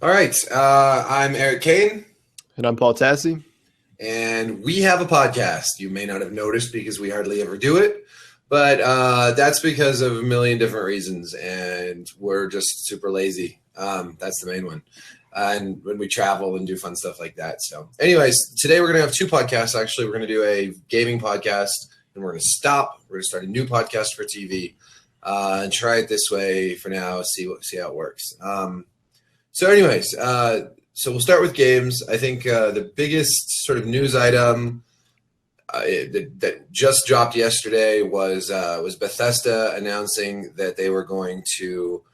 All right. I'm Erik Kain, And I'm Paul Tassi. and we have a podcast. You may not have noticed because we hardly ever do it, but that's because of a million different reasons, and we're just super lazy. That's the main one. And when we travel and do fun stuff like that. So, anyways, today we're going to have two podcasts. Actually, we're going to do a gaming podcast, and we're going to stop. We're going to start a new podcast for TV and try it this way for now. See how it works. So we'll start with games. I think the biggest sort of news item that just dropped yesterday was Bethesda announcing that they were going to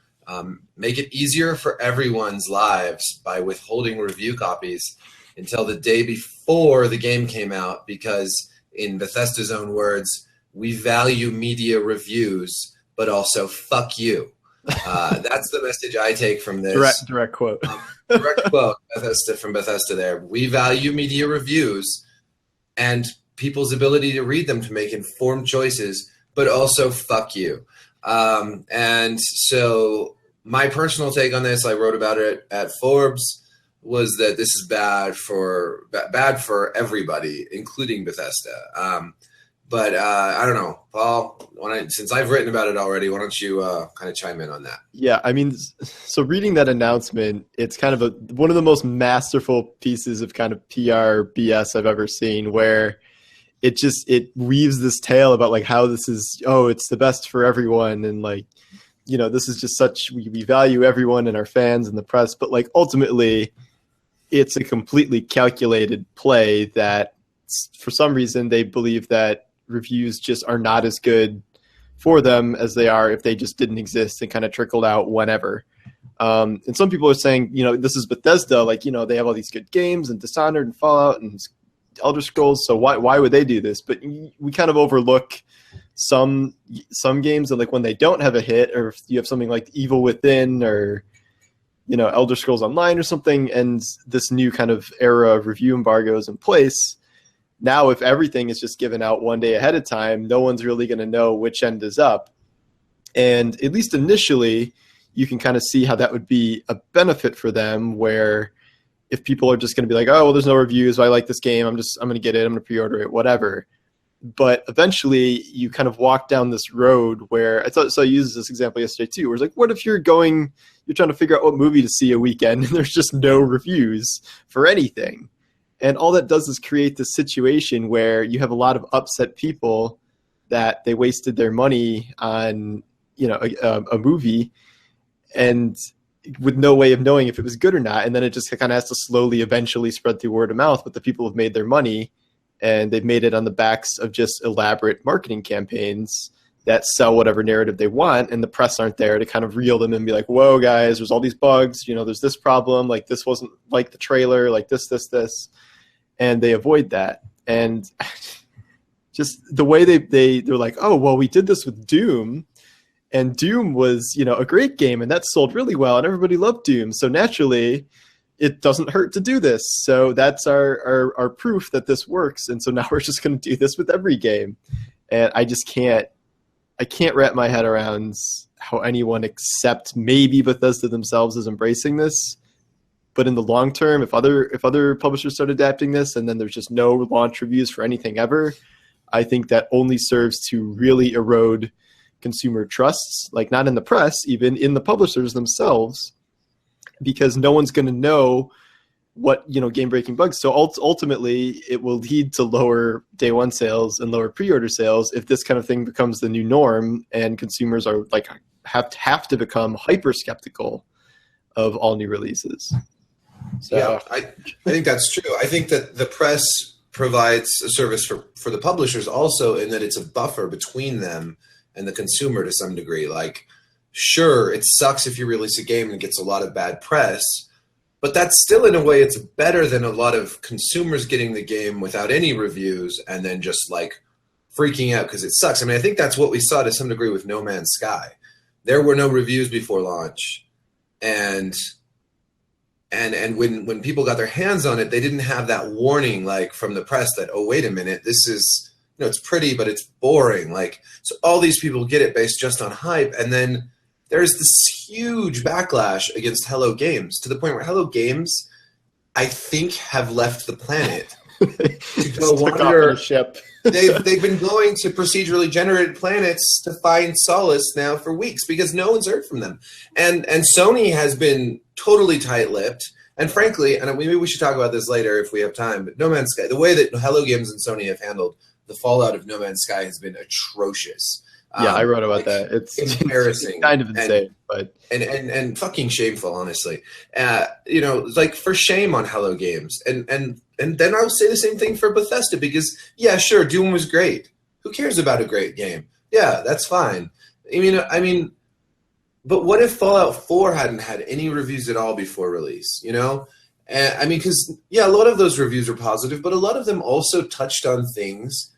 make it easier for everyone's lives by withholding review copies until the day before the game came out, because in Bethesda's own words, we value media reviews, but also fuck you. That's the message I take from this. Direct quote. Direct quote from Bethesda there. We value media reviews and people's ability to read them to make informed choices, but also fuck you. And so my personal take on this, I wrote about it at Forbes, was that this is bad for everybody, including Bethesda. But I don't know, Paul, since I've written about it already, why don't you kind of chime in on that? Yeah, I mean, so reading that announcement, it's kind of one of the most masterful pieces of kind of PR BS I've ever seen, where it weaves this tale about like how this is, it's the best for everyone. And like, this is just we value everyone and our fans and the press, but like ultimately it's a completely calculated play that for some reason they believe that reviews just are not as good for them as they are if they just didn't exist and kind of trickled out whenever. And some people are saying, this is Bethesda, like, they have all these good games and Dishonored and Fallout and Elder Scrolls, so why would they do this? But we kind of overlook some games, and like when they don't have a hit, or if you have something like Evil Within or Elder Scrolls Online or something, and this new kind of era of review embargoes in place. Now, if everything is just given out one day ahead of time, no one's really going to know which end is up. And at least initially, you can kind of see how that would be a benefit for them, where if people are just going to be like, oh, well, there's no reviews, I like this game, I'm going to get it, I'm going to pre-order it, whatever. But eventually, you kind of walk down this road where, so I used this example yesterday too, where it's like, what if you're trying to figure out what movie to see a weekend, and there's just no reviews for anything? And all that does is create this situation where you have a lot of upset people that they wasted their money on, a movie, and with no way of knowing if it was good or not. And then it just kind of has to slowly, eventually spread through word of mouth. But the people have made their money, and they've made it on the backs of just elaborate marketing campaigns that sell whatever narrative they want. And the press aren't there to kind of reel them and be like, whoa, guys, there's all these bugs. There's this problem. Like, this wasn't like the trailer, like this. And they avoid that. And just the way they're like, oh, well, we did this with Doom, and Doom was, a great game, and that sold really well, and everybody loved Doom. So naturally, it doesn't hurt to do this. So that's our proof that this works. And so now we're just going to do this with every game. And I can't wrap my head around how anyone except maybe Bethesda themselves is embracing this. But in the long term, if other publishers start adapting this, and then there's just no launch reviews for anything ever, I think that only serves to really erode consumer trusts, like not in the press, even in the publishers themselves, because no one's going to know what, game-breaking bugs. So ultimately, it will lead to lower day one sales and lower pre-order sales if this kind of thing becomes the new norm, and consumers are like have to become hyper skeptical of all new releases. So, yeah, I think that's true. I think that the press provides a service for the publishers also, in that it's a buffer between them and the consumer to some degree. Like, sure, it sucks if you release a game and it gets a lot of bad press, but that's still, in a way, it's better than a lot of consumers getting the game without any reviews and then just like freaking out because it sucks. I mean, I think that's what we saw to some degree with No Man's Sky. There were no reviews before launch, and when people got their hands on it, they didn't have that warning like from the press that, oh, wait a minute, this is, it's pretty, but it's boring. Like, so all these people get it based just on hype, and then there's this huge backlash against Hello Games, to the point where Hello Games, I think, have left the planet to go wander. Ship. they've been going to procedurally generated planets to find solace now for weeks because no one's heard from them. And Sony has been totally tight-lipped. And frankly, and maybe we should talk about this later if we have time, but No Man's Sky, the way that Hello Games and Sony have handled the fallout of No Man's Sky has been atrocious. Yeah, I wrote about that. It's embarrassing, it's kind of insane, but and fucking shameful, honestly. Like, for shame on Hello Games, and then I'll say the same thing for Bethesda, because yeah, sure, Doom was great. Who cares about a great game? Yeah, that's fine. I mean, but what if Fallout 4 hadn't had any reviews at all before release? Because yeah, a lot of those reviews were positive, but a lot of them also touched on things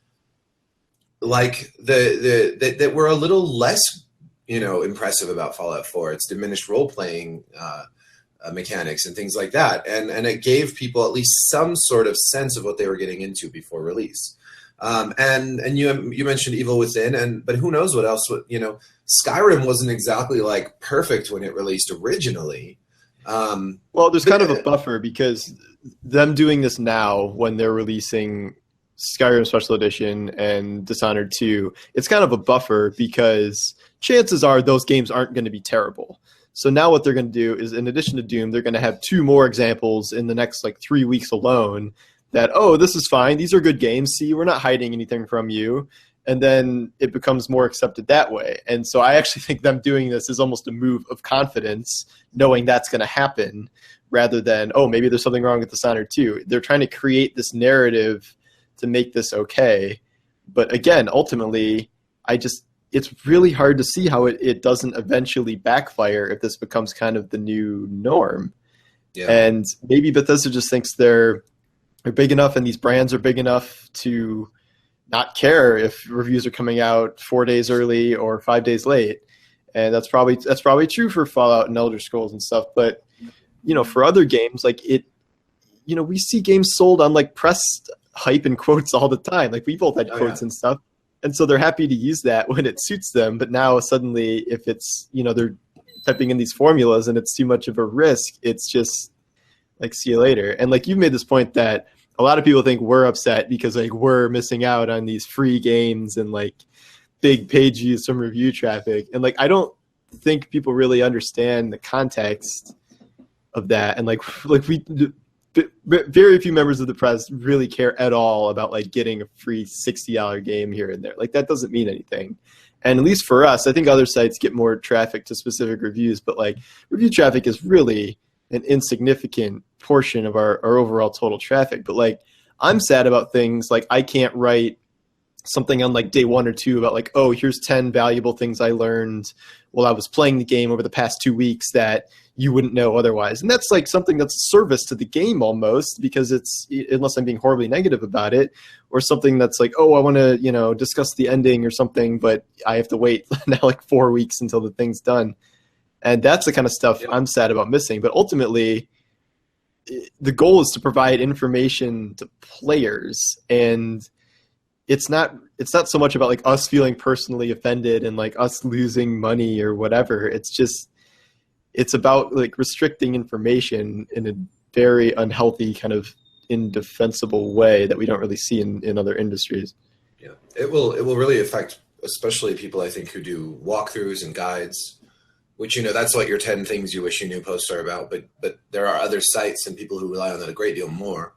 like that were a little less, impressive about Fallout 4. It's diminished role-playing mechanics and things like that, and it gave people at least some sort of sense of what they were getting into before release. And you mentioned Evil Within, but who knows what else? Skyrim wasn't exactly like perfect when it released originally. Well, there's kind of a buffer because them doing this now when they're releasing Skyrim Special Edition and Dishonored 2, it's kind of a buffer because chances are those games aren't going to be terrible. So now what they're going to do is, in addition to Doom, they're going to have 2 more examples in the next 3 weeks alone that, oh, this is fine. These are good games. See, we're not hiding anything from you. And then it becomes more accepted that way. And so I actually think them doing this is almost a move of confidence, knowing that's going to happen, rather than, oh, maybe there's something wrong with Dishonored 2. They're trying to create this narrative to make this okay. But again, ultimately, it's really hard to see how it doesn't eventually backfire if this becomes kind of the new norm. Yeah. And maybe Bethesda just thinks they're big enough and these brands are big enough to not care if reviews are coming out 4 days early or 5 days late. And that's probably true for Fallout and Elder Scrolls and stuff. But, for other games, we see games sold on press hype and quotes all the time. We both had quotes and stuff. And so they're happy to use that when it suits them. But now suddenly if it's, they're typing in these formulas and it's too much of a risk, it's just see you later. And you've made this point that a lot of people think we're upset because we're missing out on these free games and big page views from review traffic. And I don't think people really understand the context of that. And very few members of the press really care at all about getting a free $60 game here and there. That doesn't mean anything. And at least for us, I think other sites get more traffic to specific reviews, but review traffic is really an insignificant portion of our overall total traffic. But I'm sad about things I can't write something on day 1 or 2 about oh, here's 10 valuable things I learned while I was playing the game over the past 2 weeks that you wouldn't know otherwise. And that's something that's a service to the game almost, because it's, unless I'm being horribly negative about it, or something that's oh, I want to, discuss the ending or something, but I have to wait now 4 weeks until the thing's done. And that's the kind of stuff I'm sad about missing. But ultimately, the goal is to provide information to players, and it's not so much about us feeling personally offended and us losing money or whatever. It's about restricting information in a very unhealthy kind of indefensible way that we don't really see in other industries. Yeah, it will really affect especially people I think who do walkthroughs and guides, which that's what your 10 things you wish you knew posts are about. But there are other sites and people who rely on that a great deal more.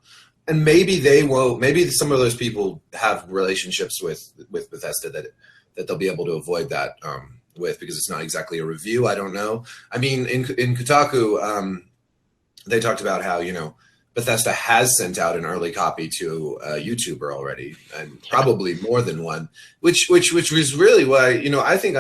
And maybe maybe some of those people have relationships with Bethesda that they'll be able to avoid that with, because it's not exactly a review. I don't know. I mean, in Kotaku, they talked about how, Bethesda has sent out an early copy to a YouTuber already, and probably more than one, which was really why, I think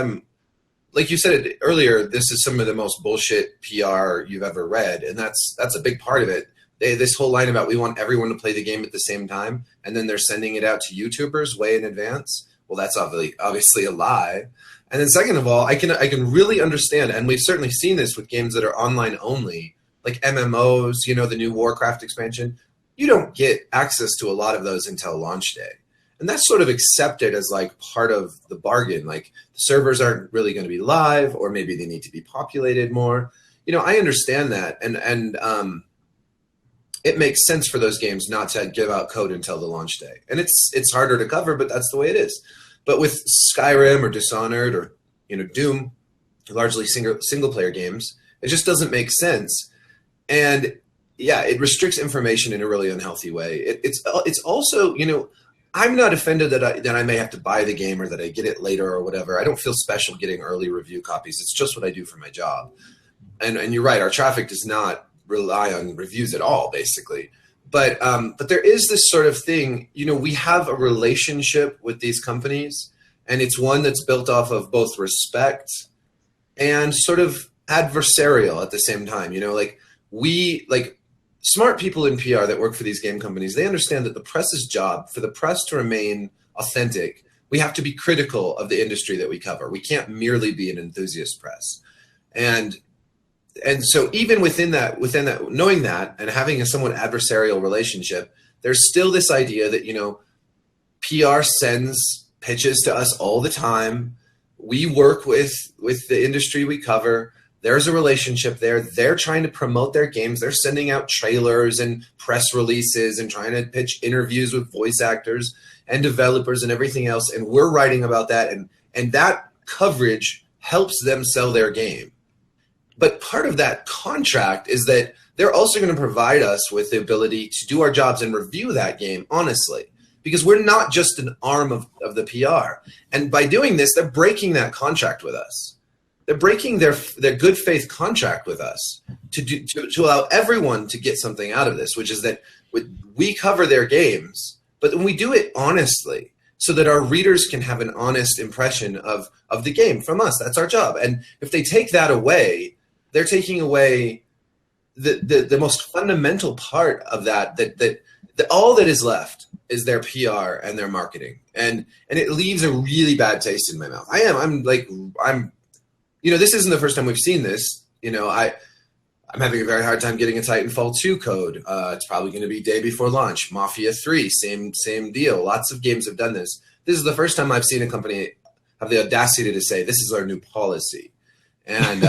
like you said earlier, this is some of the most bullshit PR you've ever read. And that's a big part of it. This whole line about we want everyone to play the game at the same time, and then they're sending it out to YouTubers way in advance. Well, that's obviously a lie. And then second of all, I can really understand, and we've certainly seen this with games that are online only, like MMOs, the new Warcraft expansion. You don't get access to a lot of those until launch day. And that's sort of accepted as like part of the bargain. Like the servers aren't really going to be live, or maybe they need to be populated more. I understand that. And it makes sense for those games not to give out code until the launch day. And it's harder to cover, but that's the way it is. But with Skyrim or Dishonored or, Doom, largely single player games, it just doesn't make sense. And yeah, it restricts information in a really unhealthy way. It's also, I'm not offended that I may have to buy the game or that I get it later or whatever. I don't feel special getting early review copies. It's just what I do for my job. And you're right, our traffic does not rely on reviews at all, basically. But there is this sort of thing, we have a relationship with these companies, and it's one that's built off of both respect and sort of adversarial at the same time. Smart people in PR that work for these game companies, they understand that the press's job, for the press to remain authentic, we have to be critical of the industry that we cover. We can't merely be an enthusiast press. And so even within that, knowing that and having a somewhat adversarial relationship, there's still this idea that, PR sends pitches to us all the time. We work with the industry we cover. There's a relationship there. They're trying to promote their games. They're sending out trailers and press releases and trying to pitch interviews with voice actors and developers and everything else. And we're writing about that. And that coverage helps them sell their game. But part of that contract is that they're also going to provide us with the ability to do our jobs and review that game honestly, because we're not just an arm of the PR. And by doing this, they're breaking that contract with us. They're breaking their good faith contract with us to allow everyone to get something out of this, which is that we cover their games, but we do it honestly so that our readers can have an honest impression of the game from us. That's our job. And if they take that away, they're taking away the most fundamental part of that all that is left is their PR and their marketing. And it leaves a really bad taste in my mouth. This isn't the first time we've seen this. I'm having a very hard time getting a Titanfall 2 code. It's probably going to be day before launch. Mafia 3, same deal. Lots of games have done this. This is the first time I've seen a company have the audacity to say, this is our new policy. And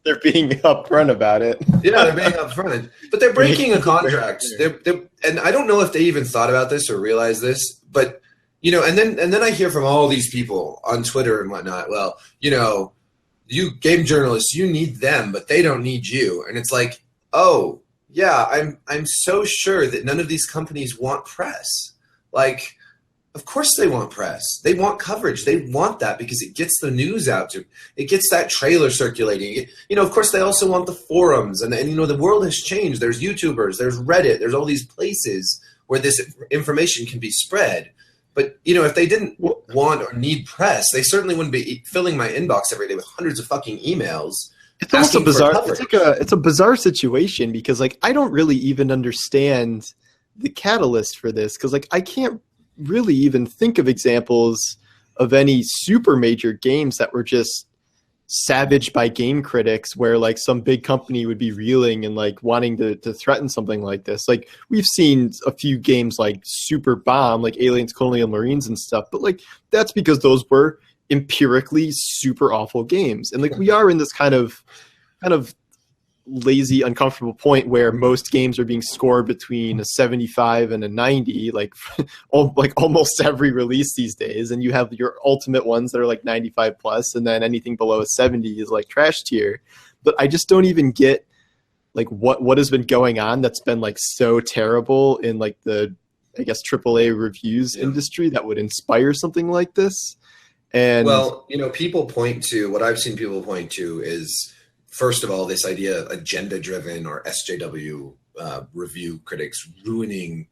they're being upfront about it. Yeah, they're being upfront. But they're breaking a contract. And I don't know if they even thought about this or realized this, but, and then I hear from all these people on Twitter and whatnot, well, you game journalists, you need them, but they don't need you. And it's like, oh, yeah, I'm so sure that none of these companies want press. Like, of course they want press. They want coverage. They want that because it gets the news out to, it gets that trailer circulating. Of course they also want the forums and the world has changed. There's YouTubers, there's Reddit, there's all these places where this information can be spread. But, if they didn't want or need press, they certainly wouldn't be filling my inbox every day with hundreds of fucking emails. It's almost a bizarre, it's a bizarre situation because I don't really even understand the catalyst for this. Cause I can't really even think of examples of any super major games that were just savaged by game critics where some big company would be reeling and wanting to threaten something like this. We've seen a few games like Super Bomb, Aliens, Colonial Marines and stuff, but that's because those were empirically super awful games. And we are in this kind of lazy, uncomfortable point where most games are being scored between a 75 and a 90, almost every release these days. And you have your ultimate ones that are 95 plus, and then anything below a 70 is trash tier. But I just don't even get what has been going on that's been so terrible in the, I guess, AAA reviews industry that would inspire something like this. And people point to, what I've seen people point to is, first of all, this idea of agenda-driven or SJW review critics ruining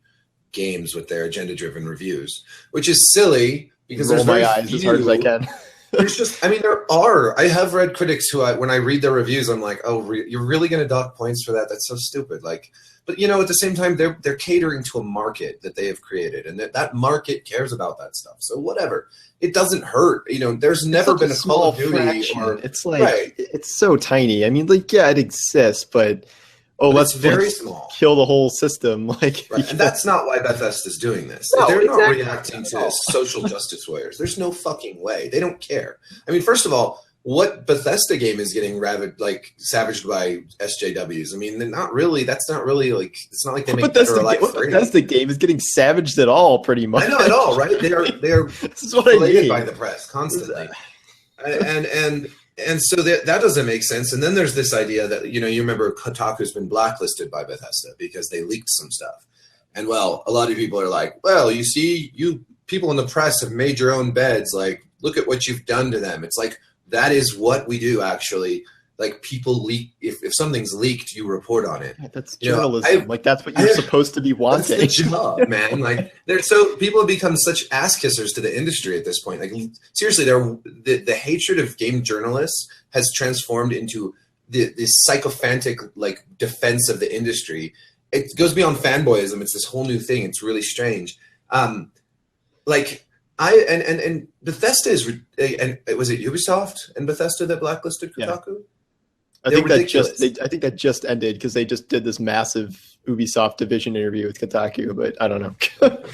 games with their agenda-driven reviews, which is silly because roll my eyes as hard as I can. There's just, there are. I have read critics who, when I read their reviews, I'm like, oh, you're really going to dock points for that? That's so stupid. But at the same time, they're catering to a market that they have created, and that market cares about that stuff. So whatever. It doesn't hurt. There's never been a Call of Duty. It's right. It's so tiny. Yeah, it exists, but oh, but let's it's very let's small. kill the whole system. Like, Right. And that's not why Bethesda's doing this. No, They're not exactly. reacting to social justice warriors. There's no fucking way. They don't care. I mean, first of all, what Bethesda game is getting savaged by SJWs? I mean, they're not really. That's not really like. It's not like they make Dead or Alive free. Bethesda game is getting savaged at all, pretty much. I know at all, right? They are. This is what I mean. By the press constantly, and so that doesn't make sense. And then there's this idea that you remember Kotaku's been blacklisted by Bethesda because they leaked some stuff, and well, a lot of people are like, well, you see, you people in the press have made your own beds. Like, look at what you've done to them. It's like. That is what we do, actually. Like, people leak. If something's leaked, you report on it. Yeah, that's journalism. That's what you're supposed to be wanting. That's the job, man. Like, people have become such ass kissers to the industry at this point. Like, seriously, the hatred of game journalists has transformed into this sycophantic like defense of the industry. It goes beyond fanboyism. It's this whole new thing. It's really strange. And Bethesda is, and was it Ubisoft and Bethesda that blacklisted Kotaku? Yeah. I think that just ended because they just did this massive Ubisoft division interview with Kotaku, but I don't know.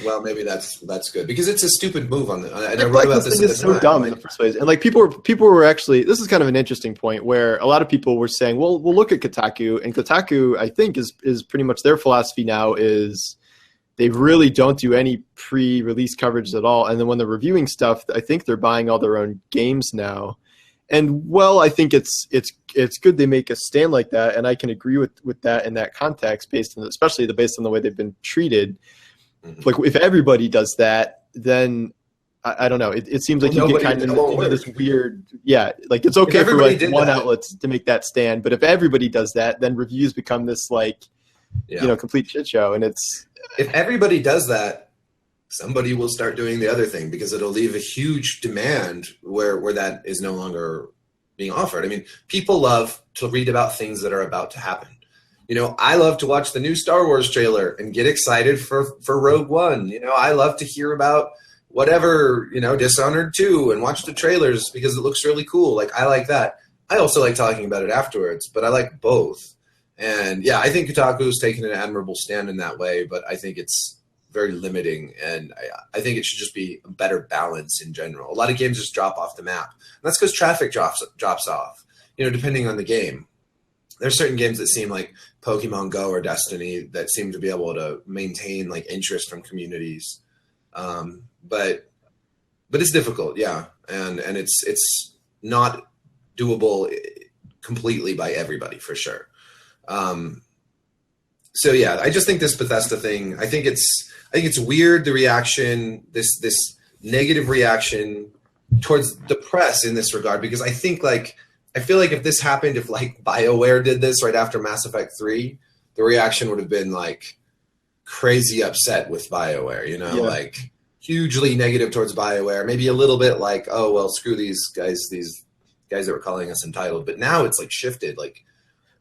Well, maybe that's good because it's a stupid move on the. And I wrote about this. It's so dumb in the first place, and like people were actually. This is kind of an interesting point where a lot of people were saying, "Well, we'll look at Kotaku," and Kotaku, I think, is pretty much their philosophy now is. They really don't do any pre-release coverage at all. And then when they're reviewing stuff, I think they're buying all their own games now. And well, I think it's good they make a stand like that. And I can agree with that in that context, especially based on the way they've been treated. Mm-hmm. Like if everybody does that, then I don't know. It seems like you get kind of into this weird, like it's okay for like one outlet to make that stand. But if everybody does that, then reviews become this like, complete shit show. And if everybody does that, somebody will start doing the other thing because it'll leave a huge demand where that is no longer being offered. I mean, people love to read about things that are about to happen. I love to watch the new Star Wars trailer and get excited for Rogue One. I love to hear about whatever, Dishonored 2 and watch the trailers because it looks really cool. Like, I like that. I also like talking about it afterwards, but I like both. And yeah, I think Kotaku's taken an admirable stand in that way, but I think it's very limiting, and I think it should just be a better balance in general. A lot of games just drop off the map, and that's because traffic drops off. Depending on the game, there's certain games that seem like Pokemon Go or Destiny that seem to be able to maintain like interest from communities, but it's difficult, yeah, and it's not doable completely by everybody for sure. So yeah, I just think this Bethesda thing, I think it's weird, the reaction, this negative reaction towards the press in this regard, because I feel like if this happened, if like BioWare did this right after Mass Effect 3, the reaction would have been like crazy upset with BioWare, like hugely negative towards BioWare, maybe a little bit like, oh, well, screw these guys that were calling us entitled. But now it's like shifted, like,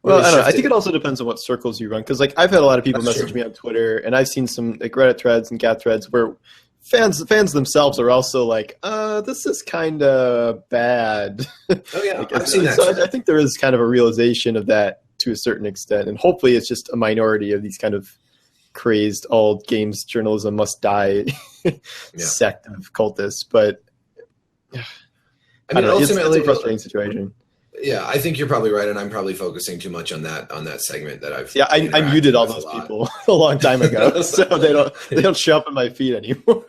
well, I don't know. I think it also depends on what circles you run. Because like I've had a lot of people message me on Twitter, and I've seen some like Reddit threads and Gat threads where fans themselves are also like, this is kind of bad. Oh yeah, I've seen that. So I think there is kind of a realization of that to a certain extent, and hopefully it's just a minority of these kind of crazed all games journalism must die sect of cultists. But I mean, ultimately, it's a frustrating situation. Yeah, I think you're probably right, and I'm probably focusing too much on that segment that I've. Yeah, I muted all those people a long time ago, so they don't show up in my feed anymore.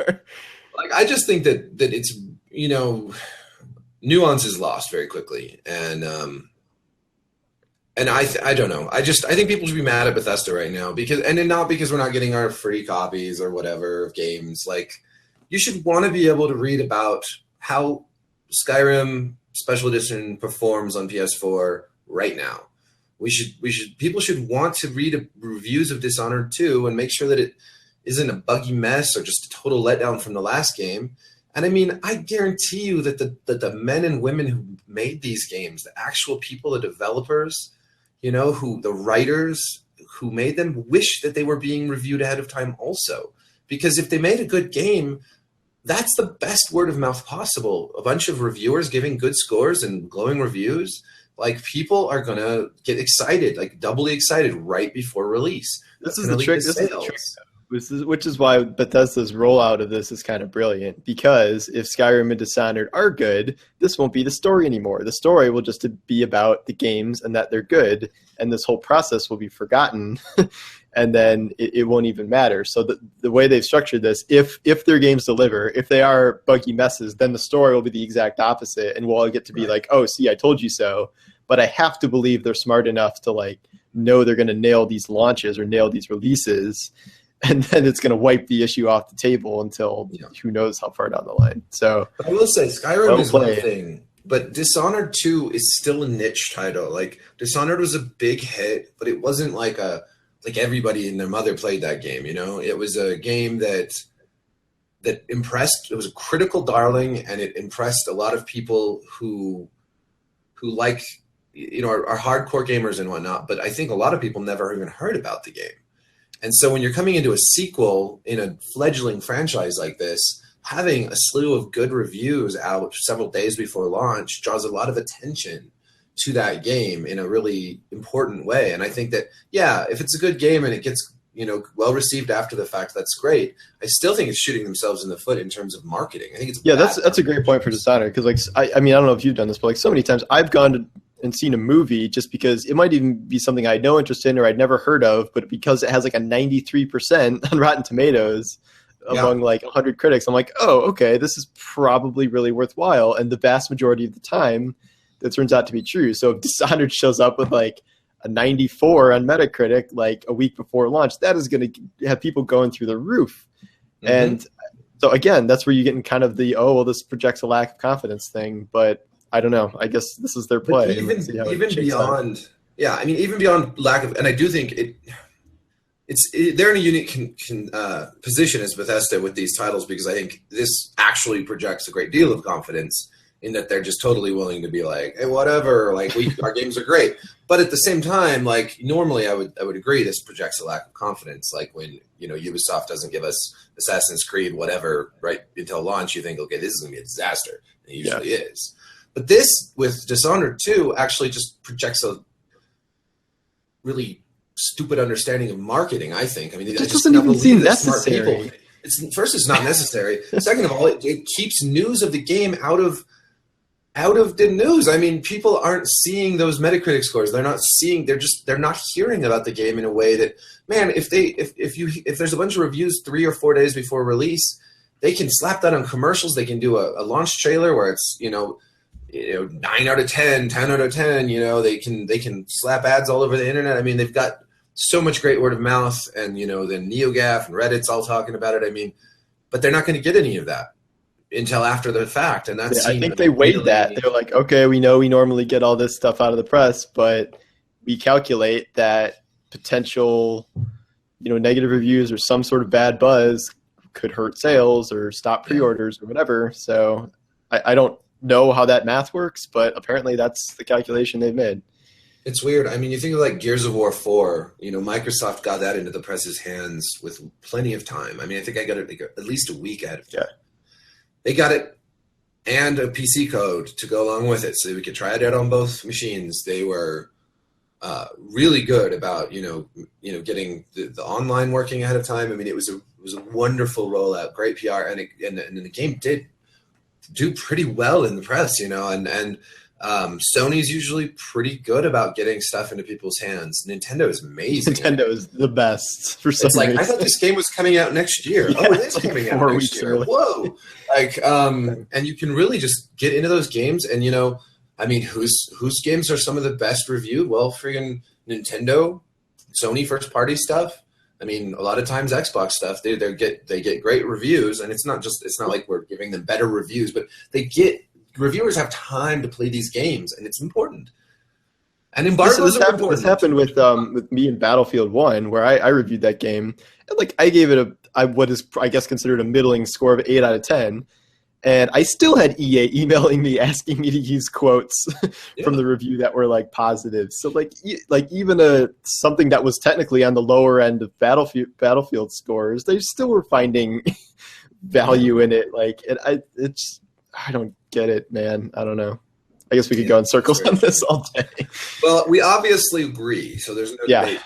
Like, I just think that it's nuance is lost very quickly, and I don't know. I think people should be mad at Bethesda right now not because we're not getting our free copies or whatever of games. Like, you should want to be able to read about how Skyrim Special Edition performs on PS4 right now. People should want to read reviews of Dishonored 2 and make sure that it isn't a buggy mess or just a total letdown from the last game. And I mean, I guarantee you that the men and women who made these games, the actual people, the developers, the writers who made them, wish that they were being reviewed ahead of time also. Because if they made a good game, that's the best word of mouth possible. A bunch of reviewers giving good scores and glowing reviews. like people are gonna get excited, like doubly excited right before release. This That's is gonna the lead to trick. This is the trick. sales. Which is why Bethesda's rollout of this is kind of brilliant, because if Skyrim and Dishonored are good, this won't be the story anymore. The story will just be about the games and that they're good, and this whole process will be forgotten, and then it won't even matter. So the way they've structured this, if their games deliver, if they are buggy messes, then the story will be the exact opposite, and we'll all get to be like, oh, see, I told you so. But I have to believe they're smart enough to like know they're going to nail these launches or nail these releases, and then it's going to wipe the issue off the table until who knows how far down the line. So I will say Skyrim is one thing, but Dishonored 2 is still a niche title. Like Dishonored was a big hit, but it wasn't like everybody and their mother played that game, you know? It was a game that impressed. It was a critical darling, and it impressed a lot of people who like, you know, are hardcore gamers and whatnot, but I think a lot of people never even heard about the game. And so when you're coming into a sequel in a fledgling franchise like this, having a slew of good reviews out several days before launch draws a lot of attention to that game in a really important way. And I think that, yeah, if it's a good game and it gets, you know, well received after the fact, that's great. I still think it's shooting themselves in the foot in terms of marketing. I think it's that's a great point for Dishonored, because like I mean, I don't know if you've done this, but like so many times I've gone to and seen a movie just because it might even be something I had no interest in or I'd never heard of, but because it has like a 93% on Rotten Tomatoes among like 100 critics, I'm like, oh, okay, this is probably really worthwhile. And the vast majority of the time, that turns out to be true. So if Dishonored shows up with like a 94 on Metacritic like a week before launch, that is going to have people going through the roof. Mm-hmm. And so again, that's where you get in kind of the, oh, well, this projects a lack of confidence thing, but I don't know. I guess this is their play. Even beyond, even beyond lack of, and I do think they're in a unique position as Bethesda with these titles, because I think this actually projects a great deal of confidence in that they're just totally willing to be like, hey, whatever, like our games are great. But at the same time, like normally I would agree this projects a lack of confidence. Like when, you know, Ubisoft doesn't give us Assassin's Creed, whatever, right until launch, you think, okay, this is going to be a disaster. And it usually is. But this, with Dishonored 2, actually just projects a really stupid understanding of marketing, I think. I mean, it just doesn't even seem necessary. First, it's not necessary. Second of all, it keeps news of the game out of the news. I mean, people aren't seeing those Metacritic scores. They're not hearing about the game in a way that, man, if there's a bunch of reviews 3 or 4 days before release, they can slap that on commercials. They can do a launch trailer where it's, 9 out of 10, 10 out of 10, they can slap ads all over the internet. I mean, they've got so much great word of mouth, and, the NeoGAF and Reddit's all talking about it. I mean, but they're not going to get any of that until after the fact. And that's, I think they weighed that. They're like, okay, we know we normally get all this stuff out of the press, but we calculate that potential, negative reviews or some sort of bad buzz could hurt sales or stop pre-orders or whatever. So I don't know how that math works, but apparently that's the calculation they've made. It's weird. I mean, you think of like Gears of War 4, Microsoft got that into the press's hands with plenty of time. I mean, I think I got it at least a week ahead of time. Yeah. They got it and a PC code to go along with it so we could try it out on both machines. They were really good about, getting the online working ahead of time. I mean, it was a wonderful rollout, great PR, and the game did do pretty well in the press, and Sony's usually pretty good about getting stuff into people's hands. Nintendo is amazing. Nintendo is the best for some reason. I thought this game was coming out next year. Yeah, it is coming out next year. Early. Whoa. And you can really just get into those games and, whose games are some of the best reviewed? Well, friggin' Nintendo, Sony first party stuff. I mean, a lot of times Xbox stuff, they get great reviews, and it's not like we're giving them better reviews, but reviewers have time to play these games, and it's important. And embargoes are important. This happened with me in Battlefield 1, where I reviewed that game, and I gave it what is I guess considered a middling score of 8 out of 10. And I still had EA emailing me asking me to use quotes from the review that were positive. So even something that was technically on the lower end of Battlefield scores, they still were finding value in it. I don't get it, man. I don't know. I guess we could go in circles on this all day. Well, we obviously agree, so there's no Yeah. debate.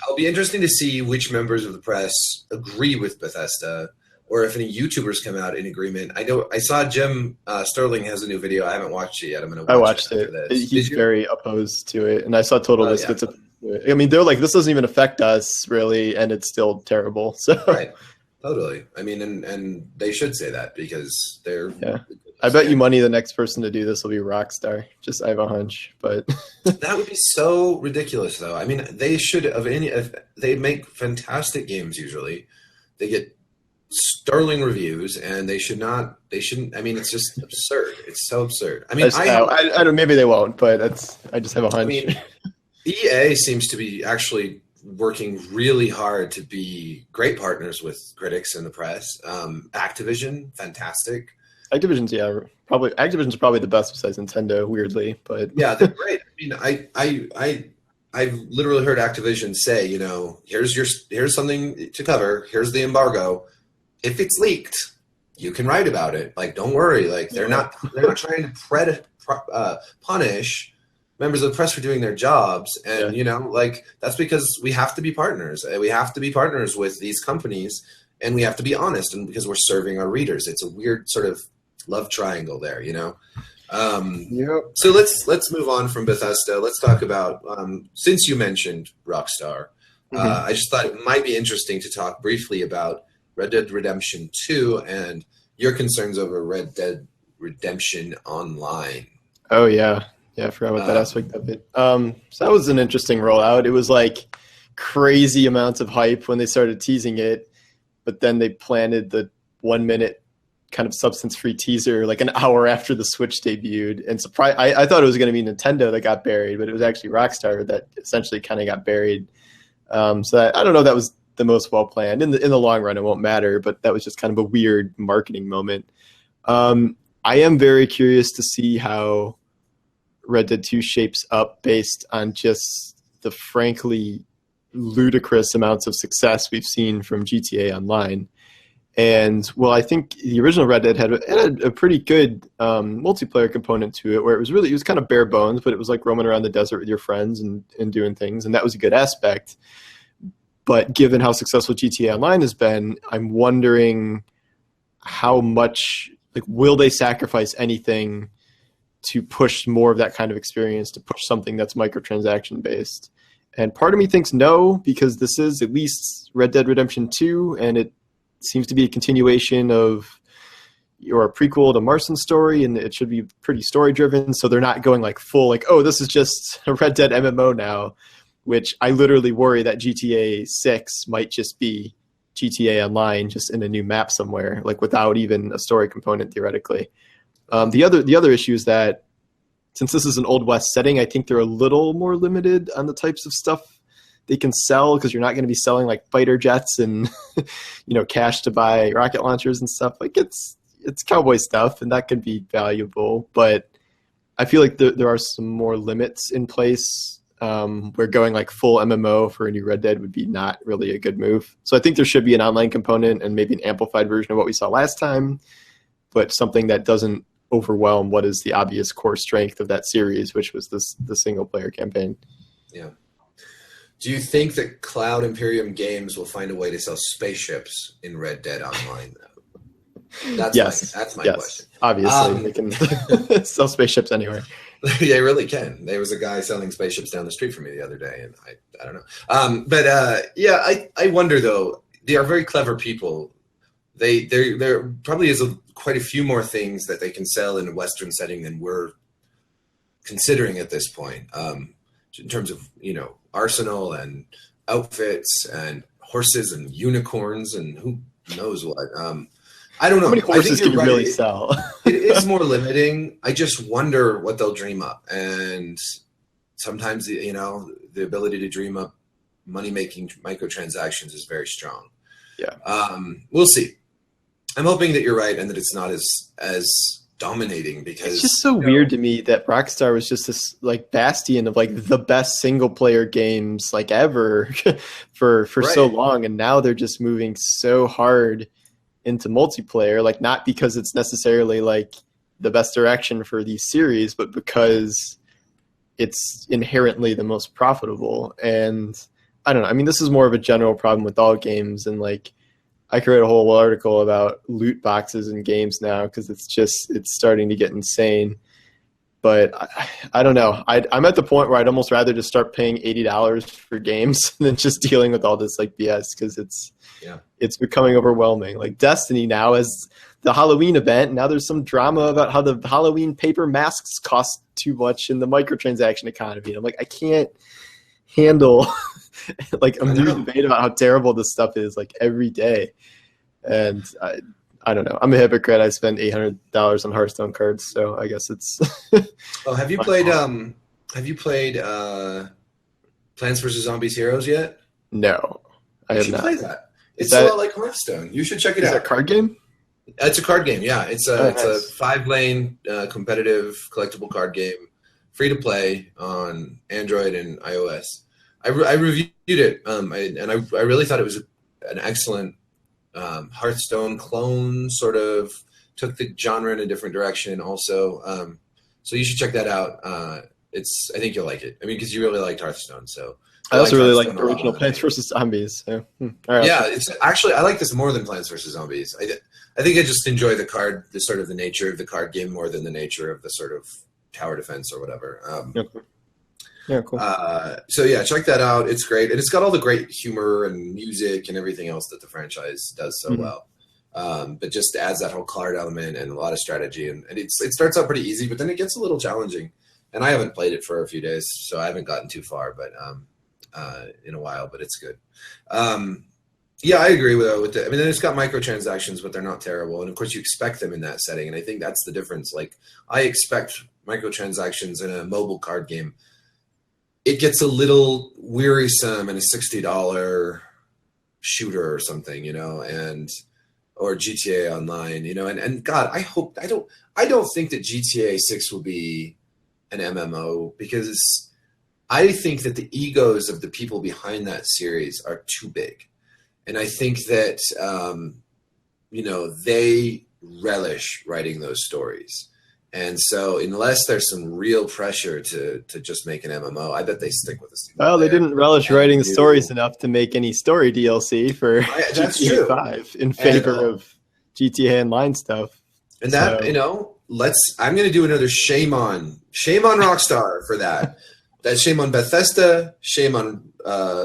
It'll be interesting to see which members of the press agree with Bethesda, or if any YouTubers come out in agreement. I know I saw Jim Sterling has a new video. I haven't watched it yet. I'm going to watch I watched it. it. He's very opposed to it, and I saw Total Biscuits. Yeah. I mean, they're like, this doesn't even affect us really, and it's still terrible. So Right, totally. I mean, and they should say that because they're. Yeah. I bet you money the next person to do this will be Rockstar. Just I have a hunch, but that would be so ridiculous, though. I mean, they should if they make fantastic games. Usually, they get sterling reviews, and they shouldn't. I mean, it's just absurd. It's so absurd. I mean, I don't. Maybe they won't, but I just have a hunch. I mean, EA seems to be actually working really hard to be great partners with critics and the press. Activision, fantastic. Activision's probably the best besides Nintendo, weirdly, but yeah, they're great. I mean, I've literally heard Activision say, here's something to cover. Here's the embargo. If it's leaked, you can write about it. Like, don't worry. Like, they're not trying to punish members of the press for doing their jobs, and that's because we have to be partners. We have to be partners with these companies, and we have to be honest, and because we're serving our readers. It's a weird sort of love triangle there, Yep. So let's move on from Bethesda. Let's talk about since you mentioned Rockstar, I just thought it might be interesting to talk briefly about Red Dead Redemption 2 and your concerns over Red Dead Redemption Online. Oh yeah, I forgot about that aspect of it. So that was an interesting rollout. It was like crazy amounts of hype when they started teasing it, but then they planted the 1 minute kind of substance-free teaser like an hour after the Switch debuted, and I thought it was going to be Nintendo that got buried, but it was actually Rockstar that essentially kind of got buried. So I don't know if that was the most well planned. In the long run, it won't matter, but that was just kind of a weird marketing moment. I am very curious to see how Red Dead 2 shapes up based on just the frankly ludicrous amounts of success we've seen from GTA Online. And I think the original Red Dead had a pretty good multiplayer component to it, where it was kind of bare bones, but it was like roaming around the desert with your friends and doing things, and that was a good aspect. But given how successful GTA Online has been, I'm wondering how much, will they sacrifice anything to push more of that kind of experience, to push something that's microtransaction based? And part of me thinks no, because this is at least Red Dead Redemption 2, and it seems to be a continuation of or a prequel to Marston's story, and it should be pretty story driven. So they're not going like full, this is just a Red Dead MMO now, which I literally worry that GTA 6 might just be GTA Online, just in a new map somewhere, without even a story component theoretically. The other issue is that since this is an Old West setting, I think they're a little more limited on the types of stuff they can sell, because you're not going to be selling fighter jets and cash to buy rocket launchers and stuff. It's cowboy stuff, and that can be valuable, but I feel like there are some more limits in place where going full MMO for a new Red Dead would be not really a good move. So I think there should be an online component and maybe an amplified version of what we saw last time, but something that doesn't overwhelm what is the obvious core strength of that series, which was the single player campaign. Yeah. Do you think that Cloud Imperium Games will find a way to sell spaceships in Red Dead Online, though? That's my question. Obviously, they can sell spaceships anywhere. They really can. There was a guy selling spaceships down the street from me the other day, and I don't know. I wonder, though. They are very clever people. There probably is quite a few more things that they can sell in a Western setting than we're considering at this point, in terms of arsenal and outfits and horses and unicorns and who knows what. I don't know. How many horses can you really sell? It is more limiting. I just wonder what they'll dream up. And sometimes, the ability to dream up money-making microtransactions is very strong. Yeah. We'll see. I'm hoping that you're right and that it's not as dominating, because it's just so weird to me that Rockstar was just this bastion of the best single player games ever for so long, and now they're just moving so hard into multiplayer, not because it's necessarily the best direction for these series, but because it's inherently the most profitable. And I don't know. I mean, this is more of a general problem with all games. And like, I could write a whole article about loot boxes in games now because it's starting to get insane. But I don't know. I'm at the point where I'd almost rather just start paying $80 for games than just dealing with all this like BS because it's becoming overwhelming. Like Destiny now has the Halloween event. Now there's some drama about how the Halloween paper masks cost too much in the microtransaction economy. And I'm like, I can't handle like a new debate about how terrible this stuff is like every day. And I don't know. I'm a hypocrite. I spend $800 on Hearthstone cards, so I guess it's. Oh, have you played Plants vs Zombies Heroes yet? No, I have not. Play that. It's a lot like Hearthstone. You should check it out. Is it a card game? It's a card game. Yeah, it's a nice. a 5-lane competitive collectible card game, free to play on Android and iOS. I reviewed it, and I really thought it was an excellent Hearthstone clone. Sort of took the genre in a different direction. Also, so you should check that out. I think you'll like it. I mean, because you really liked Hearthstone, so. I also really like the original Plants vs Zombies. So. All right. Yeah, it's actually I like this more than Plants vs Zombies. I think I just enjoy the sort of the nature of the card game more than the nature of the sort of tower defense or whatever. Yeah, cool. So yeah, check that out. It's great, and it's got all the great humor and music and everything else that the franchise does so well. But just adds that whole card element and a lot of strategy, and it starts out pretty easy, but then it gets a little challenging. And I haven't played it for a few days, so I haven't gotten too far, but in a while. But it's good. Yeah, I agree with it. I mean, it's got microtransactions, but they're not terrible, and of course you expect them in that setting, and I think that's the difference. Like I expect microtransactions in a mobile card game. It gets a little wearisome in a $60 shooter or something, or GTA Online, and God, I don't think that GTA 6 will be an MMO because I think that the egos of the people behind that series are too big. And I think that, they relish writing those stories. And so unless there's some real pressure to just make an MMO, I bet they stick with us. Well, they didn't relish writing the stories enough to make any story DLC for GTA 5 in favor of GTA Online stuff. And that, I'm going to do another shame on Rockstar for that. That shame on Bethesda, shame on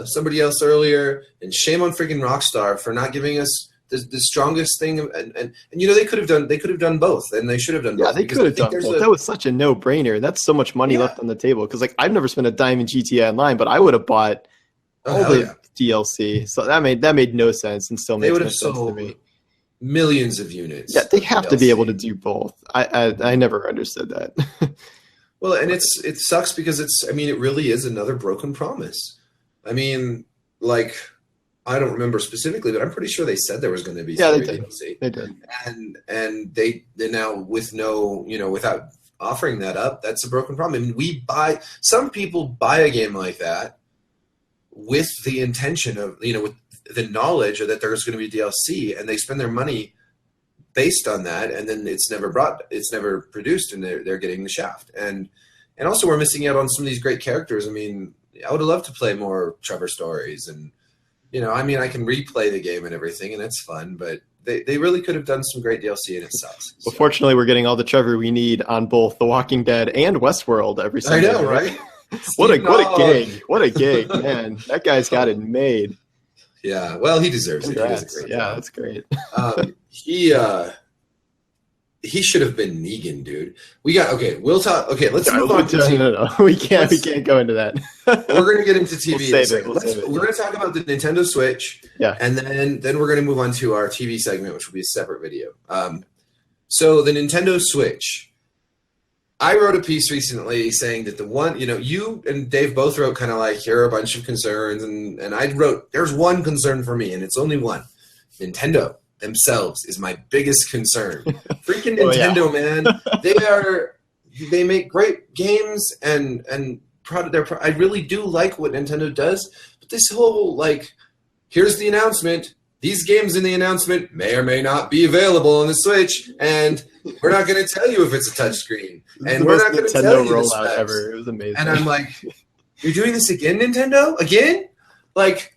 somebody else earlier, and shame on freaking Rockstar for not giving us the strongest thing, and they could have done both, and they should have done both. Yeah, they could have done both. That was such a no-brainer. That's so much money left on the table because, I've never spent a dime in GTA Online, but I would have bought all the DLC. So that made no sense, and still makes no sense to me. Millions of units. Yeah, they have to be able to do both. I never understood that. Well, and it sucks because it really is another broken promise. I mean, I don't remember specifically, but I'm pretty sure they said there was going to be DLC. They did. And they now with no, without offering that up, that's a broken problem. I mean, some people buy a game like that with the intention of, with the knowledge that there's going to be DLC, and they spend their money based on that, and then it's never produced, and they're getting the shaft. And also we're missing out on some of these great characters. I mean, I would have loved to play more Trevor stories, and I can replay the game and everything, and that's fun, but they really could have done some great DLC, and it sucks. Well, fortunately, we're getting all the Trevor we need on both The Walking Dead and Westworld every Sunday. I know, right? What a gig, man! That guy's got it made. Yeah, well, he deserves it. He does a great job. That's great. He should have been Negan, dude. We'll talk. Okay, let's move on to TV. No. We can't go into that. We're going to get into TV. We're going to talk about the Nintendo Switch. Yeah. And then we're going to move on to our TV segment, which will be a separate video. So the Nintendo Switch. I wrote a piece recently saying that the one, you and Dave both wrote kind of here are a bunch of concerns, and I wrote, there's one concern for me, and it's only one. Nintendo themselves is my biggest concern. Freaking Nintendo, man. They make great games and I really do like what Nintendo does, but this whole here's the announcement. These games in the announcement may or may not be available on the Switch, and we're not going to tell you if it's a touchscreen, and the we're most not going to tell Nintendo you the rollout specs. ever. It was amazing. And I'm like, you're doing this again, Nintendo? Again? Like,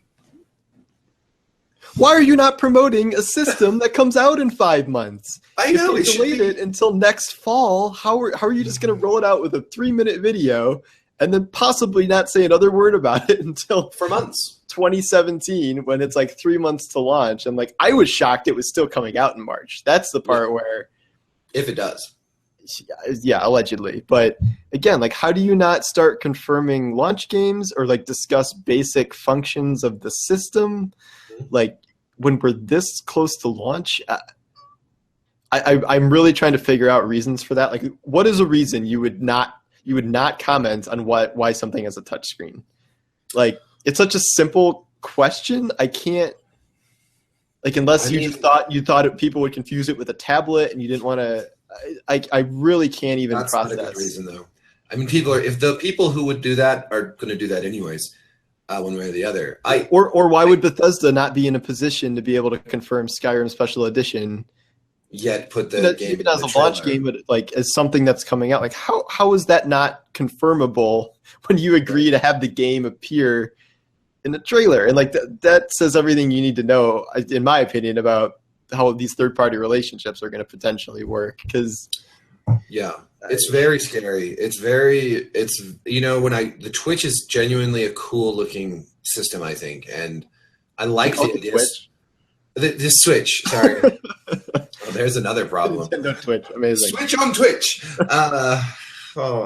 why are you not promoting a system that comes out in 5 months? I know, If it you should delayed be. it until next fall, how are you just going to roll it out with a 3-minute video and then possibly not say another word about it until For months. 2017 when it's like 3 months to launch? And like, I was shocked it was still coming out in March. That's the part where, If it does. yeah, allegedly. But again, like, how do you not start confirming launch games or like discuss basic functions of the system? Like, when we're this close to launch, I'm really trying to figure out reasons for that. Like, what is a reason you would not comment on why something has a touchscreen? Like, it's such a simple question. I can't, like, unless you thought people would confuse it with a tablet and you didn't want to. I really can't even That's process. not a good reason, though. I mean, if the people who would do that are going to do that anyways, one way or the other. Or why would Bethesda not be in a position to be able to confirm Skyrim Special Edition? Yet put the game even as a launch game, but like as something that's coming out. Like, how is that not confirmable when you agree to have the game appear in the trailer? And like that says everything you need to know, in my opinion, about how these third-party relationships are going to potentially work. Because yeah, it's very scary. It's the Twitch is genuinely a cool looking system, I think, and I like the idea. The Switch, sorry. Oh, there's another problem. Nintendo Twitch, amazing. Switch on Twitch.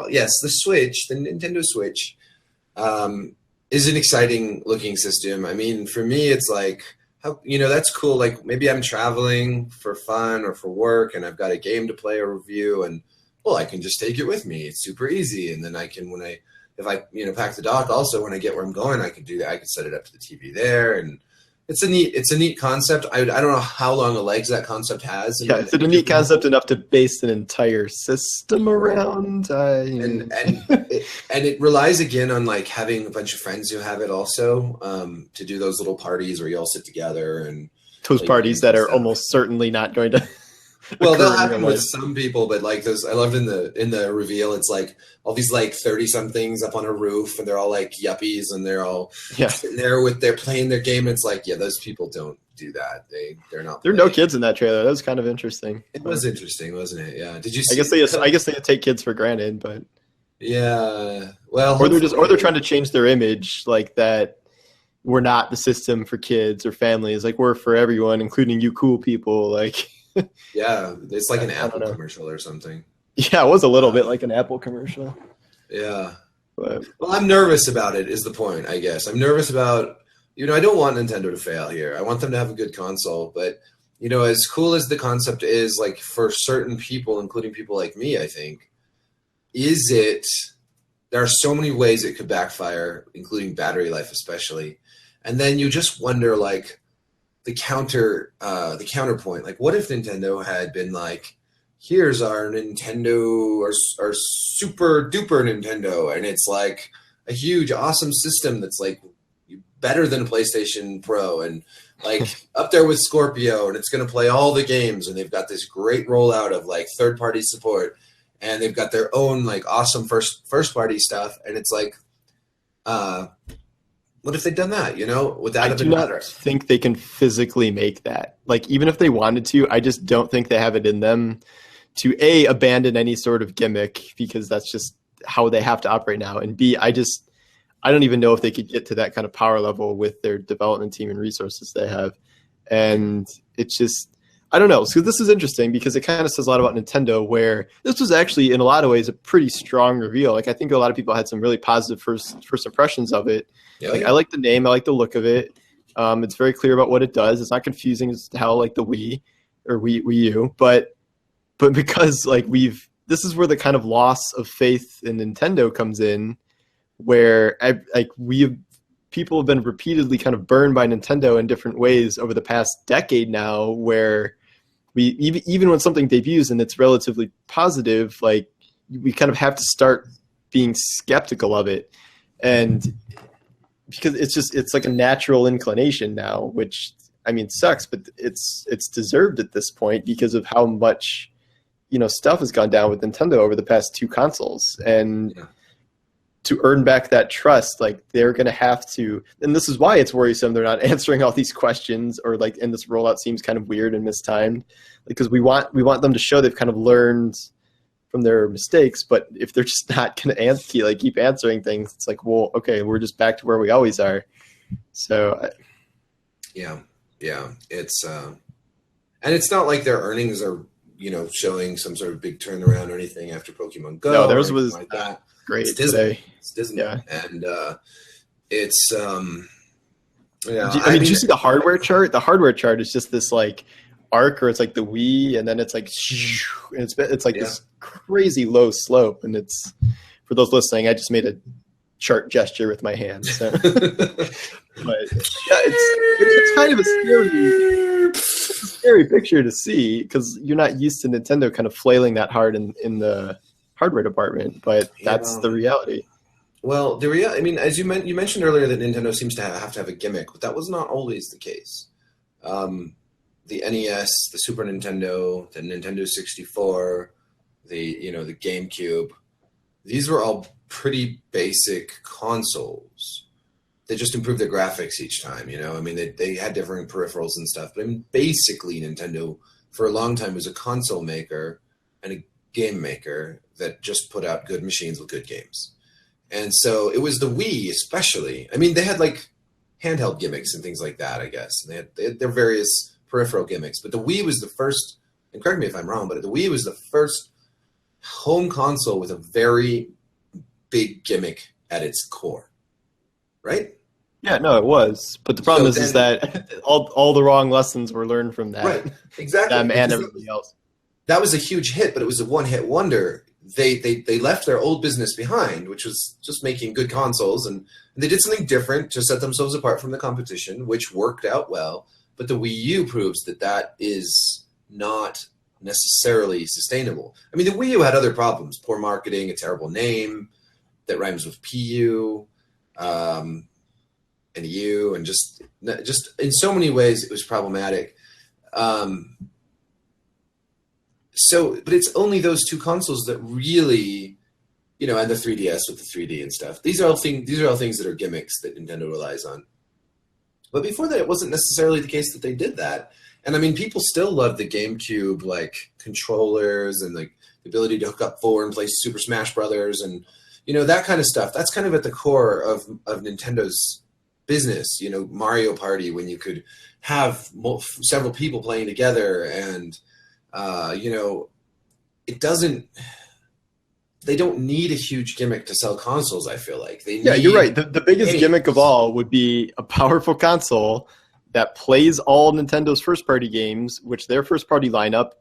Yes, the Switch, the Nintendo Switch, is an exciting looking system. I mean, for me, it's like, that's cool. Like, maybe I'm traveling for fun or for work, and I've got a game to play or review, and I can just take it with me. It's super easy, and then I can, if I pack the dock, also when I get where I'm going, I can do that. I can set it up to the TV there, and it's a neat concept. I don't know how long a legs that concept has. Yeah, it's a neat concept enough to base an entire system around. And it relies again on like having a bunch of friends who have it also, to do those little parties where you all sit together and those parties that are almost certainly not going to. Well, they'll happen with some people, but like those, I loved in the reveal. It's like all these like 30-somethings up on a roof, and they're all like yuppies, and they're all sitting there they're playing their game. And it's like, yeah, those people don't do that. They're not. There are no kids in that trailer. That was kind of interesting. It was interesting, wasn't it? Yeah. Did you? I guess they take kids for granted, but yeah. Well, or they're trying to change their image like that. We're not the system for kids or families. Like, we're for everyone, including you cool people. Like. Yeah, it's like an Apple commercial or something. Yeah, it was a little bit like an Apple commercial. Yeah. But I'm nervous about it is the point, I guess. I'm nervous about, I don't want Nintendo to fail here. I want them to have a good console. But, as cool as the concept is, like, for certain people, including people like me, I think, there are so many ways it could backfire, including battery life especially. And then you just wonder, like, the counterpoint, like, what if Nintendo had been like, here's our Nintendo, our super duper Nintendo, and it's like a huge awesome system that's like better than a PlayStation Pro and like up there with Scorpio, and it's going to play all the games, and they've got this great rollout of like third party support, and they've got their own like awesome first party stuff, and it's like, what if they'd done that, without I do not think they can physically make that. Like, even if they wanted to, I just don't think they have it in them to A, abandon any sort of gimmick, because that's just how they have to operate now. And B, I don't even know if they could get to that kind of power level with their development team and resources they have. And it's just, I don't know. So this is interesting because it kind of says a lot about Nintendo, where this was actually in a lot of ways a pretty strong reveal. Like, I think a lot of people had some really positive first impressions of it. Yeah, I like the name. I like the look of it. It's very clear about what it does. It's not confusing as to how like the Wii or Wii U, but because like this is where the kind of loss of faith in Nintendo comes in, where people have been repeatedly kind of burned by Nintendo in different ways over the past decade now, where even when something debuts and it's relatively positive, like we kind of have to start being skeptical of it. And because it's like a natural inclination now, which I mean sucks, but it's deserved at this point because of how much stuff has gone down with Nintendo over the past 2 consoles, and Yeah. to earn back that trust, like they're going to have to, and this is why it's worrisome they're not answering all these questions, or like, and this rollout seems kind of weird and mistimed, because we want them to show they've kind of learned from their mistakes. But if they're just not going to keep answering things, it's like, well, okay, we're just back to where we always are. So yeah, it's and it's not like their earnings are showing some sort of big turnaround or anything after Pokemon Go. No, theirs was like that. Great It's Disney. today. It's Disney. Yeah. And it's yeah. I mean, did you see the hardware chart? The hardware chart is just this like arc, or it's like the Wii, and then it's like, and it's like this crazy low slope. And it's, for those listening, I just made a chart gesture with my hand. So. But yeah, it's kind of a scary picture to see, because you're not used to Nintendo kind of flailing that hard in the hardware department, but that's the reality. Well, I mean, as you mentioned earlier, that Nintendo seems to have a gimmick, but that was not always the case. The NES, the Super Nintendo, the Nintendo 64, the GameCube, these were all pretty basic consoles. They just improved their graphics each time, I mean, they had different peripherals and stuff, but I mean, basically Nintendo for a long time was a console maker and a game maker that just put out good machines with good games. And so it was the Wii especially. I mean, they had like handheld gimmicks and things like that, I guess. And they had their various peripheral gimmicks. But the Wii was the first, and correct me if I'm wrong, but the Wii was the first home console with a very big gimmick at its core. Right? Yeah, no, it was. But the problem is that all the wrong lessons were learned from that. Right, exactly. Them and everybody else. That was a huge hit, but it was a one-hit wonder. They left their old business behind, which was just making good consoles, and they did something different to set themselves apart from the competition, which worked out well. But the Wii U proves that is not necessarily sustainable. I mean, the Wii U had other problems: poor marketing, a terrible name that rhymes with PU, and U, and just in so many ways it was problematic. But it's only those 2 consoles that really, and the 3DS with the 3D and stuff. These are all things that are gimmicks that Nintendo relies on. But before that, it wasn't necessarily the case that they did that. And I mean, people still love the GameCube, like controllers and like the ability to hook up 4 and play Super Smash Brothers and that kind of stuff. That's kind of at the core of Nintendo's business. Mario Party, when you could have several people playing together, and they don't need a huge gimmick to sell consoles, I feel like. You're right. The biggest gimmick of all would be a powerful console that plays all Nintendo's first-party games, which their first-party lineup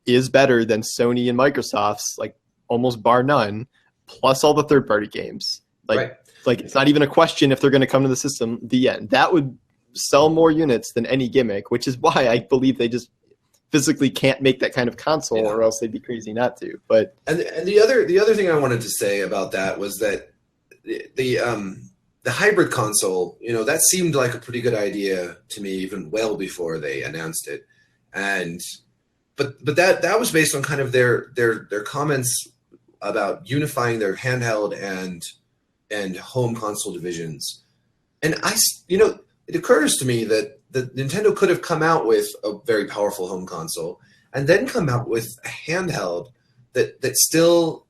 is better than Sony and Microsoft's, like almost bar none, plus all the third-party games. Like it's not even a question if they're going to come to the system, the end. That would sell more units than any gimmick, which is why I believe they just physically can't make that kind of console, or else they'd be crazy not to. But the other thing I wanted to say about that was that the hybrid console, that seemed like a pretty good idea to me even well before they announced it, but that was based on kind of their comments about unifying their handheld and home console divisions. And it occurs to me that Nintendo could have come out with a very powerful home console and then come out with a handheld that still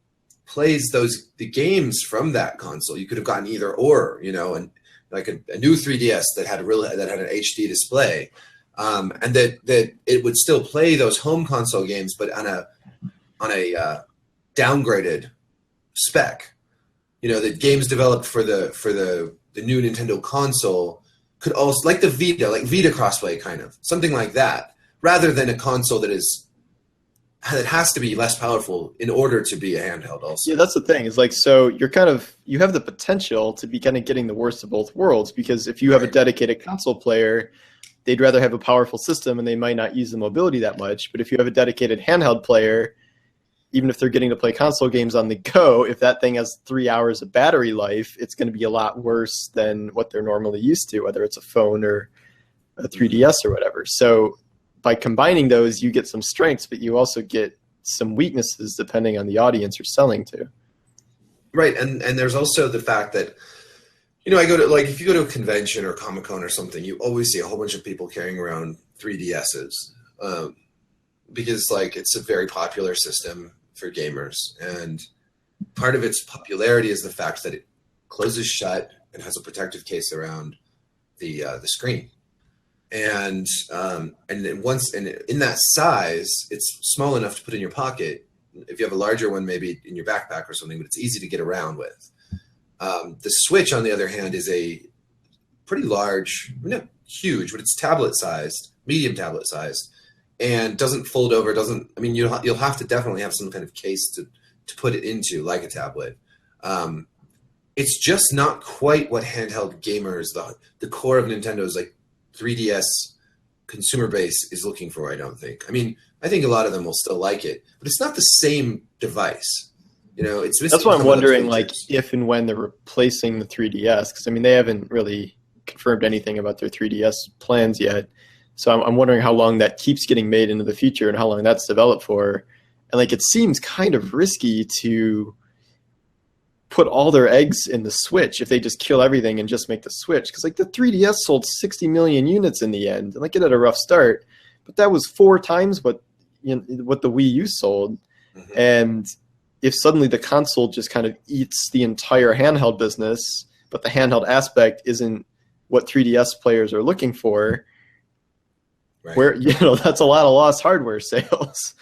plays the games from that console. You could have gotten either or, and like a new 3DS that had an HD display, and that it would still play those home console games, but on a downgraded spec. The games developed for the new Nintendo console could also, like the Vita, like Vita crossplay, kind of something like that, rather than a console that has to be less powerful in order to be a handheld. Also, yeah, that's the thing. Is like, so you have the potential to be kind of getting the worst of both worlds, because if you have a dedicated console player, they'd rather have a powerful system and they might not use the mobility that much. But if you have a dedicated handheld player, even if they're getting to play console games on the go, if that thing has 3 hours of battery life, it's going to be a lot worse than what they're normally used to, whether it's a phone or a 3DS or whatever. So by combining those, you get some strengths, but you also get some weaknesses depending on the audience you're selling to. Right, and there's also the fact that, I go to, like, if you go to a convention or Comic-Con or something, you always see a whole bunch of people carrying around 3DSs, because, like, it's a very popular system for gamers, and part of its popularity is the fact that it closes shut and has a protective case around the screen, and then once, and in that size, it's small enough to put in your pocket. If you have a larger one, maybe in your backpack or something, but it's easy to get around with. The Switch, on the other hand, is a pretty large, not huge, but it's tablet-sized, medium tablet-sized, and doesn't fold over. You'll have to definitely have some kind of case to put it into, like a tablet. It's just not quite what handheld gamers, the core of Nintendo's like 3DS consumer base is looking for, I don't think. I think a lot of them will still like it, but it's not the same device. It's missing. That's why I'm wondering, like, if and when they're replacing the 3DS, because they haven't really confirmed anything about their 3DS plans yet. So I'm wondering how long that keeps getting made into the future and how long that's developed for. And like, it seems kind of risky to put all their eggs in the Switch if they just kill everything and just make the Switch, because like the 3DS sold 60 million units in the end, and like it had a rough start, but that was 4 times what the Wii U sold. Mm-hmm. And if suddenly the console just kind of eats the entire handheld business, but the handheld aspect isn't what 3DS players are looking for, right, where that's a lot of lost hardware sales.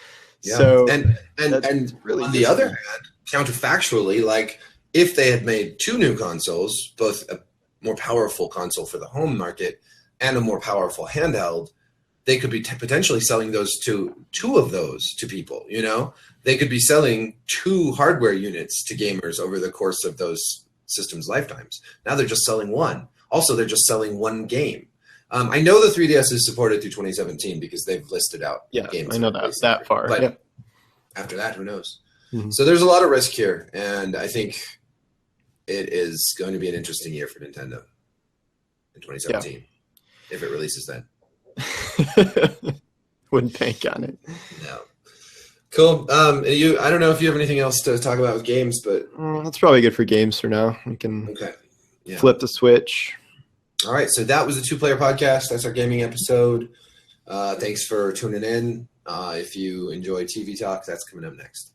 Yeah. So and really on the other hand, counterfactually, like if they had made 2 new consoles, both a more powerful console for the home market and a more powerful handheld, they could be potentially selling two of those to people. They could be selling 2 hardware units to gamers over the course of those systems' lifetimes. Now they're just selling 1. Also, they're just selling 1 game. I know the 3DS is supported through 2017 because they've listed out games. I know that far. But after that, who knows? Mm-hmm. So there's a lot of risk here, and I think it is going to be an interesting year for Nintendo in 2017 if it releases then. Wouldn't bank on it. No. Cool. I don't know if you have anything else to talk about with games, but that's probably good for games for now. We can flip the Switch. All right, so that was the 2-Player Podcast. That's our gaming episode. Thanks for tuning in. If you enjoy TV Talk, that's coming up next.